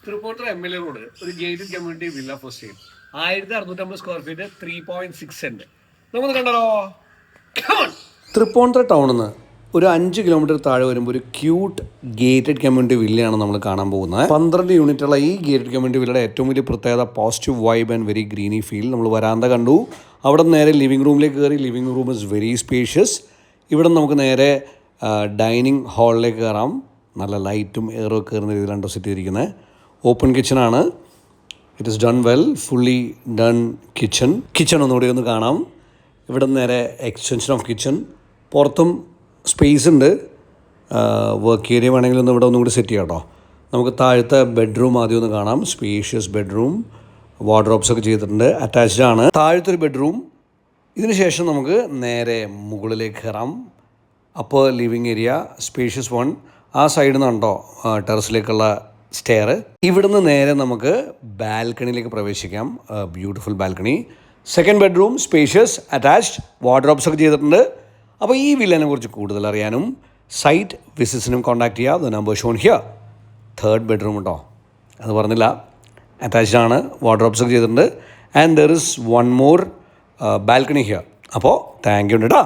Tripunithura MLA road ഒരു gated community villa for sale 1650 square feet 3.6 saint. നമുക്ക് കണ്ടോ. തൃപ്പൂണിത്തുറ ടൗണിൽ നിന്ന് ഒരു 5 കിലോമീറ്റർ താഴെ വരുമ്പോൾ ഒരു ക്യൂട്ട് ഗേറ്റഡ് കമ്മ്യൂണിറ്റി വില്ലയാണ് നമ്മൾ കാണാൻ പോകുന്നത്. 12 യൂണിറ്റുള്ള ഈ ഗേറ്റഡ് കമ്മ്യൂണിറ്റി വില്ലയുടെ ഏറ്റവും വലിയ പ്രത്യേകത positive vibe and very greeny feel. നമ്മൾ വരാന്ത കണ്ടു, അവിടെ നിന്ന് നേരെ ലിവിംഗ് റൂമിലേക്ക് കയറി. Living room is very spacious. ഇവിടെ നമുക്ക് നേരെ ഡൈനിങ് ഹാളിലേക്ക് കയറാം. നല്ല ലൈറ്റും എയറും ഒക്കെ കയറുന്ന രീതിയിലാണ് സെറ്റ് ചെയ്തിരിക്കുന്നത്. ഓപ്പൺ കിച്ചണാണ്. It is done well, fully done kitchen ഒന്നുകൂടി ഒന്ന് കാണാം. ഇവിടെ നേരെ എക്സ്റ്റൻഷൻ ഓഫ് കിച്ചൺ. പുറത്തും സ്പേസ് ഉണ്ട്. വർക്ക് ഏരിയ വേണമെങ്കിൽ ഒന്ന് ഇവിടെ ഒന്നും കൂടി സെറ്റ് ചെയ്യാം കേട്ടോ. നമുക്ക് താഴത്തെ ബെഡ്റൂം ആദ്യം ഒന്ന് കാണാം. സ്പേഷ്യസ് ബെഡ്റൂം, വാർഡ്രോബ്സ് ഒക്കെ ചെയ്തിട്ടുണ്ട്. അറ്റാച്ച്ഡ് ആണ് താഴത്തെ ഒരു ബെഡ്റൂം. ഇതിന് ശേഷം നമുക്ക് നേരെ മുകളിലേക്ക് കയറാം. അപ്പോൾ ലിവിങ് ഏരിയ സ്പേഷ്യസ് വൺ. ആ സൈഡിൽ നിന്നുണ്ടോ ടെറസിലേക്കുള്ള സ്റ്റെയർ. ഇവിടുന്ന് നേരെ നമുക്ക് ബാൽക്കണിയിലേക്ക് പ്രവേശിക്കാം. Beautiful balcony. Second bedroom spacious, attached, wardrobes ഒക്കെ ചെയ്തിട്ടുണ്ട്. അപ്പോൾ ഈ വില്ലനെ കുറിച്ച് കൂടുതൽ അറിയാനും സൈറ്റ് വിസിറ്റ്സിനും കോൺടാക്ട് ചെയ്യുക. The number Sean here. Third bedroom കേട്ടോ, അത് പറഞ്ഞില്ല, അറ്റാച്ച്ഡ് ആണ്, വാർഡ്രോബ്സ് ഒക്കെ ചെയ്തിട്ടുണ്ട്. And there is one more balcony here. അപ്പോൾ താങ്ക് യു കേട്ടോ.